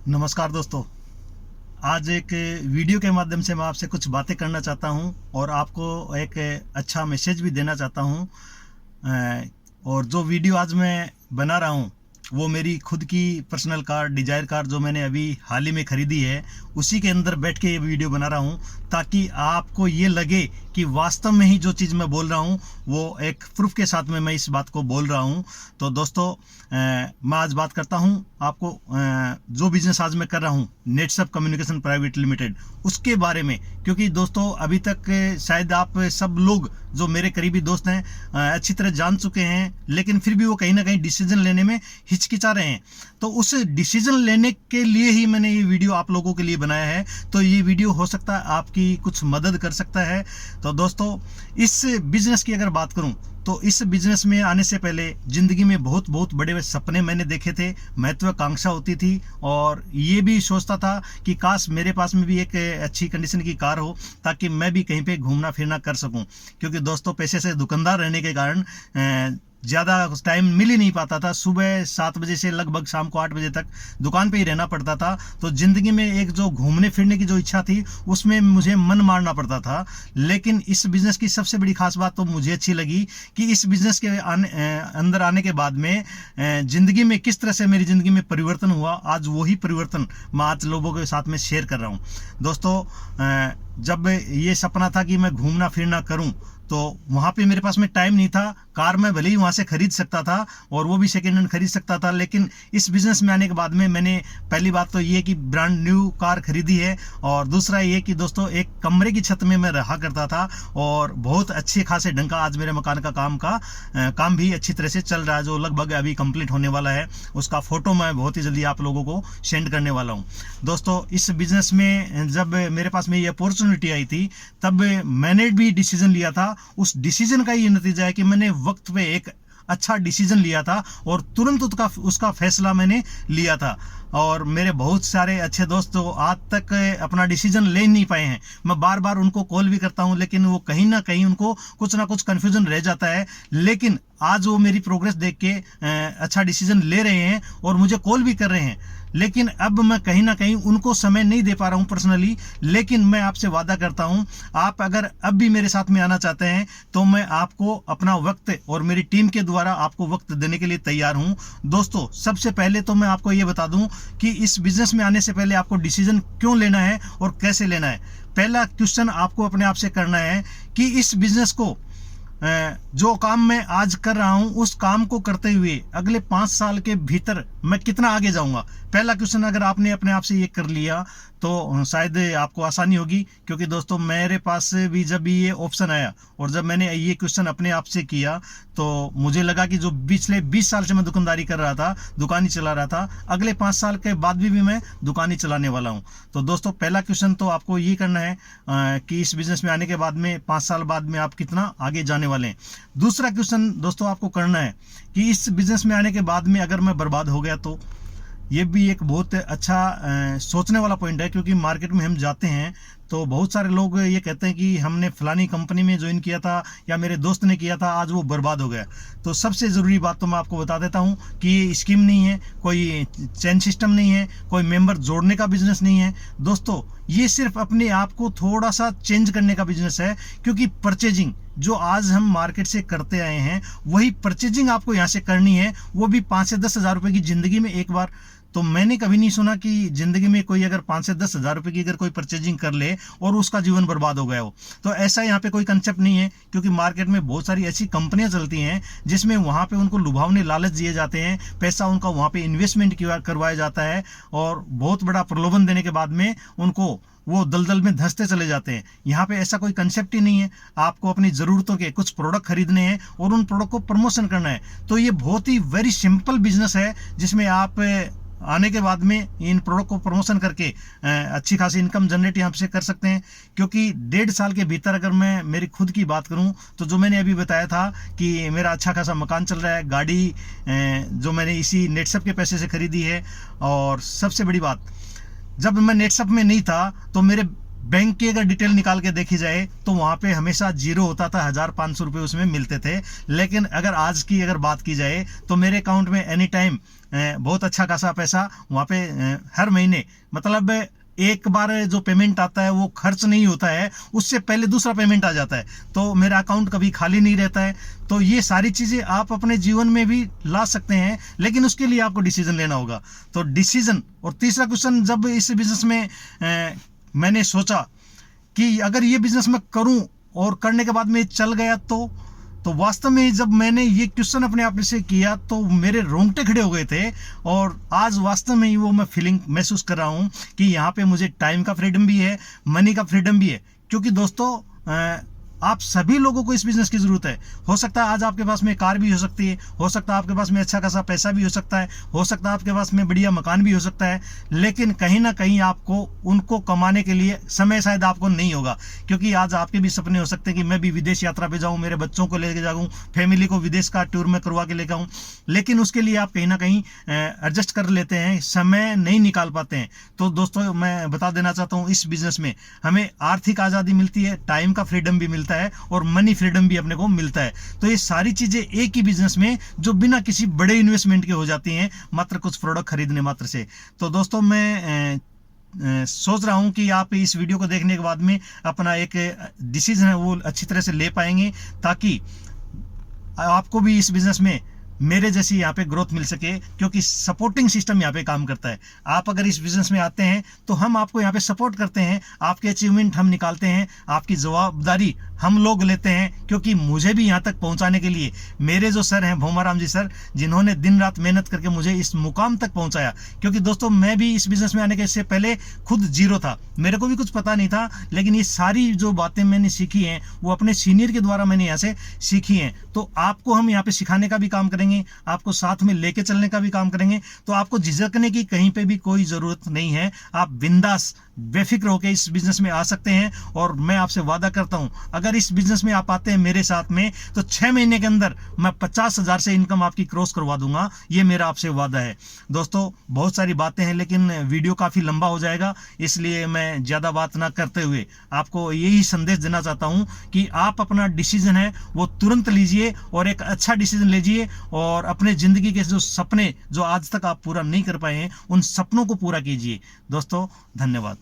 नमस्कार दोस्तों। आज एक वीडियो के माध्यम से मैं आपसे कुछ बातें करना चाहता हूं और आपको एक अच्छा मैसेज भी देना चाहता हूं। और जो वीडियो आज मैं बना रहा हूं वो मेरी खुद की पर्सनल कार डिजायर कार जो मैंने अभी हाल ही में ख़रीदी है, उसी के अंदर बैठ के ये वीडियो बना रहा हूं ताकि आपको ये लगे कि वास्तव में ही जो चीज़ मैं बोल रहा हूं वो एक प्रूफ के साथ में मैं इस बात को बोल रहा हूं। तो दोस्तों, मैं आज बात करता हूं आपको जो बिज़नेस आज मैं कर रहा हूं नेटसप कम्युनिकेशन प्राइवेट लिमिटेड, उसके बारे में। क्योंकि दोस्तों अभी तक शायद आप सब लोग जो मेरे करीबी दोस्त हैं अच्छी तरह जान चुके हैं, लेकिन फिर भी वो कहीं ना कहीं डिसीजन लेने में हिचकिचा रहे हैं। तो उस डिसीजन लेने के लिए ही मैंने ये वीडियो आप लोगों के लिए बनाया है। तो ये वीडियो हो सकता है आपकी कुछ मदद कर सकता है। तो दोस्तों, इस बिजनेस की अगर बात करूं तो इस बिजनेस में आने से पहले जिंदगी में बहुत बहुत बड़े सपने मैंने देखे थे, महत्वाकांक्षा होती थी और ये भी सोचता था कि काश मेरे पास में भी एक अच्छी कंडीशन की कार हो ताकि मैं भी कहीं पे घूमना फिरना कर सकूं। क्योंकि दोस्तों पैसे से दुकानदार रहने के कारण ज़्यादा टाइम मिल ही नहीं पाता था। सुबह 7 बजे से लगभग शाम को 8 बजे तक दुकान पे ही रहना पड़ता था। तो ज़िंदगी में एक जो घूमने फिरने की जो इच्छा थी उसमें मुझे मन मारना पड़ता था। लेकिन इस बिज़नेस की सबसे बड़ी खास बात तो मुझे अच्छी लगी कि इस बिज़नेस के अंदर आने के बाद में ज़िंदगी में किस तरह से मेरी ज़िंदगी में परिवर्तन हुआ, आज वही परिवर्तन मैं आज लोगों के साथ में शेयर कर रहा हूँ। दोस्तों, जब ये सपना था कि मैं घूमना फिरना करूं तो वहाँ पे मेरे पास में टाइम नहीं था। कार मैं भले ही वहाँ से खरीद सकता था और वो भी सेकेंड हैंड खरीद सकता था, लेकिन इस बिज़नेस में आने के बाद में मैंने पहली बात तो ये कि ब्रांड न्यू कार खरीदी है और दूसरा ये कि दोस्तों एक कमरे की छत में मैं रहा करता था और बहुत अच्छे खासे ढंग का आज मेरे मकान का काम भी अच्छी तरह से चल रहा है, जो लगभग अभी कंप्लीट होने वाला है। उसका फोटो मैं बहुत ही जल्दी आप लोगों को सेंड करने वाला हूँ। दोस्तों, इस बिज़नेस में जब मेरे पास में ये अपॉर्चुनिटी आई थी तब मैंने भी डिसीजन लिया था। उस डिसीजन का ये नतीजा है कि मैंने वक्त पे एक अच्छा डिसीजन लिया था और तुरंत उसका फैसला मैंने लिया था। और मेरे बहुत सारे अच्छे दोस्त तो आज तक अपना डिसीजन ले नहीं पाए हैं। मैं बार बार उनको कॉल भी करता हूं, लेकिन वो कहीं ना कहीं उनको कुछ ना कुछ कन्फ्यूजन रह जाता है। लेकिन आज वो मेरी प्रोग्रेस देख के अच्छा डिसीजन ले रहे हैं और मुझे कॉल भी कर रहे हैं। लेकिन अब मैं कहीं ना कहीं उनको समय नहीं दे पा रहा हूं पर्सनली। लेकिन मैं आपसे वादा करता हूं, आप अगर अब भी मेरे साथ में आना चाहते हैं तो मैं आपको अपना वक्त और मेरी टीम के द्वारा आपको वक्त देने के लिए तैयार हूं। दोस्तों, सबसे पहले तो मैं आपको ये बता दूं कि इस बिजनेस में आने से पहले आपको डिसीजन क्यों लेना है और कैसे लेना है। पहला क्वेश्चन आपको अपने आप से करना है कि इस बिजनेस को जो काम मैं आज कर रहा हूं उस काम को करते हुए अगले 5 साल के भीतर मैं कितना आगे जाऊंगा। पहला क्वेश्चन अगर आपने अपने आप से ये कर लिया तो शायद आपको आसानी होगी। क्योंकि दोस्तों मेरे पास भी जब ये ऑप्शन आया और जब मैंने ये क्वेश्चन अपने आप से किया तो मुझे लगा कि जो पिछले 20 साल से मैं दुकानदारी कर रहा था, दुकान ही चला रहा था, अगले 5 साल के बाद भी मैं दुकान ही चलाने वाला हूँ। तो दोस्तों, पहला क्वेश्चन तो आपको ये करना है कि इस बिजनेस में आने के बाद में 5 साल बाद में आप कितना आगे जाने वाले हैं। दूसरा क्वेश्चन दोस्तों आपको करना है कि इस बिजनेस में आने के बाद में अगर मैं बर्बाद हो गया तो। ये भी एक बहुत अच्छा सोचने वाला पॉइंट है। क्योंकि मार्केट में हम जाते हैं तो बहुत सारे लोग ये कहते हैं कि हमने फलानी कंपनी में ज्वाइन किया था या मेरे दोस्त ने किया था, आज वो बर्बाद हो गया। तो सबसे ज़रूरी बात तो मैं आपको बता देता हूँ कि ये स्कीम नहीं है, कोई चेन सिस्टम नहीं है, कोई मेंबर जोड़ने का बिजनेस नहीं है। दोस्तों, ये सिर्फ अपने आप को थोड़ा सा चेंज करने का बिजनेस है। क्योंकि परचेजिंग जो आज हम मार्केट से करते आए हैं वही परचेजिंग आपको यहाँ से करनी है, वो भी 5 से 10 हज़ार रुपये की ज़िंदगी में एक बार। तो मैंने कभी नहीं सुना कि जिंदगी में कोई अगर 5 से 10 हज़ार रुपये की अगर कोई परचेजिंग कर ले और उसका जीवन बर्बाद हो गया हो। तो ऐसा यहाँ पे कोई कंसेप्ट नहीं है। क्योंकि मार्केट में बहुत सारी ऐसी कंपनियां चलती हैं जिसमें वहाँ पे उनको लुभावने लालच दिए जाते हैं, पैसा उनका वहाँ पे इन्वेस्टमेंट करवाया जाता है और बहुत बड़ा प्रलोभन देने के बाद में उनको वो दलदल में धंसते चले जाते हैं। यहाँ पे ऐसा कोई कंसेप्ट ही नहीं है। आपको अपनी ज़रूरतों के कुछ प्रोडक्ट खरीदने हैं और उन प्रोडक्ट को प्रमोशन करना है। तो ये बहुत ही वेरी सिंपल बिजनेस है जिसमें आप आने के बाद में इन प्रोडक्ट को प्रमोशन करके अच्छी खासी इनकम जनरेट यहाँ से कर सकते हैं। क्योंकि 1.5 साल के भीतर अगर मैं मेरी खुद की बात करूँ तो जो मैंने अभी बताया था कि मेरा अच्छा खासा मकान चल रहा है, गाड़ी जो मैंने इसी नेटसप के पैसे से खरीदी है। और सबसे बड़ी बात, जब मैं नेटसप में नहीं था तो मेरे बैंक की अगर डिटेल निकाल के देखी जाए तो वहाँ पे हमेशा जीरो होता था, 1500 रुपये उसमें मिलते थे। लेकिन अगर आज की अगर बात की जाए तो मेरे अकाउंट में एनी टाइम बहुत अच्छा खासा पैसा वहाँ पे हर महीने, मतलब एक बार जो पेमेंट आता है वो खर्च नहीं होता है, उससे पहले दूसरा पेमेंट आ जाता है, तो मेरा अकाउंट कभी खाली नहीं रहता है। तो ये सारी चीज़ें आप अपने जीवन में भी ला सकते हैं, लेकिन उसके लिए आपको डिसीजन लेना होगा। तो डिसीजन। और तीसरा क्वेश्चन, जब इस बिजनेस में मैंने सोचा कि अगर ये बिजनेस मैं करूं और करने के बाद में चल गया तो वास्तव में जब मैंने ये क्वेश्चन अपने आप से किया तो मेरे रोंगटे खड़े हो गए थे। और आज वास्तव में ही वो मैं फीलिंग महसूस कर रहा हूँ कि यहाँ पे मुझे टाइम का फ्रीडम भी है, मनी का फ्रीडम भी है। क्योंकि दोस्तों आप सभी लोगों को इस बिजनेस की जरूरत है। हो सकता है आज आपके पास में कार भी हो सकती है, हो सकता है आपके पास में अच्छा खासा पैसा भी हो सकता है, हो सकता है आपके पास में बढ़िया मकान भी हो सकता है, लेकिन कहीं ना कहीं आपको उनको कमाने के लिए समय शायद आपको नहीं होगा। क्योंकि आज आपके भी सपने हो सकते हैं कि मैं भी विदेश यात्रा पे जाऊं, मेरे बच्चों को लेके जाऊं, फैमिली को विदेश का टूर में करवा के लेकर आऊं, लेकिन उसके लिए आप कहीं ना कहीं एडजस्ट कर लेते हैं, समय नहीं निकाल पाते हैं। तो दोस्तों मैं बता देना चाहता हूँ, इस बिजनेस में हमें आर्थिक आज़ादी मिलती है, टाइम का फ्रीडम भी मिलता है और मनी फ्रीडम भी अपने को मिलता है। तो ये सारी चीजें एक ही बिजनेस में जो बिना किसी बड़े इन्वेस्टमेंट के हो जाती हैं, मात्र कुछ प्रोडक्ट खरीदने मात्र से। तो दोस्तों मैं सोच रहा हूं कि आप इस वीडियो को देखने के बाद में अपना एक डिसीजन है वो अच्छी तरह से ले पाएंगे, ताकि आपको भी इस बिजनेस में मेरे जैसी यहाँ पे ग्रोथ मिल सके। क्योंकि सपोर्टिंग सिस्टम यहाँ पे काम करता है। आप अगर इस बिजनेस में आते हैं तो हम आपको यहाँ पे सपोर्ट करते हैं, आपके अचीवमेंट हम निकालते हैं, आपकी जवाबदारी हम लोग लेते हैं। क्योंकि मुझे भी यहाँ तक पहुँचाने के लिए मेरे जो सर हैं, भोमाराम जी सर, जिन्होंने दिन रात मेहनत करके मुझे इस मुकाम तक पहुँचाया। क्योंकि दोस्तों मैं भी इस बिजनेस में आने के इससे पहले खुद जीरो था, मेरे को भी कुछ पता नहीं था, लेकिन ये सारी जो बातें मैंने सीखी हैं वो अपने सीनियर के द्वारा मैंने यहाँ से सीखी हैं। तो आपको हम यहाँ पे सिखाने का भी काम करेंगे, आपको साथ में लेके चलने का भी काम करेंगे। तो आपको झिझकने की कहीं पे भी कोई जरूरत नहीं है, आप बिंदास बेफिक्र होकर इस बिजनेस में आ सकते हैं। और मैं आपसे वादा करता हूं, अगर इस बिजनेस में आप आते हैं मेरे साथ में तो 6 महीने के अंदर मैं 50,000 से इनकम आपकी क्रॉस करवा दूंगा, ये मेरा आपसे वादा है। दोस्तों बहुत सारी बातें हैं, लेकिन वीडियो काफी लंबा हो जाएगा, इसलिए मैं ज्यादा बात ना करते हुए आपको यही संदेश देना चाहता हूं कि आप अपना डिसीजन है वो तुरंत लीजिए और एक अच्छा डिसीजन लीजिए और अपने जिंदगी के जो सपने जो आज तक आप पूरा नहीं कर पाए हैं, उन सपनों को पूरा कीजिए। दोस्तों धन्यवाद।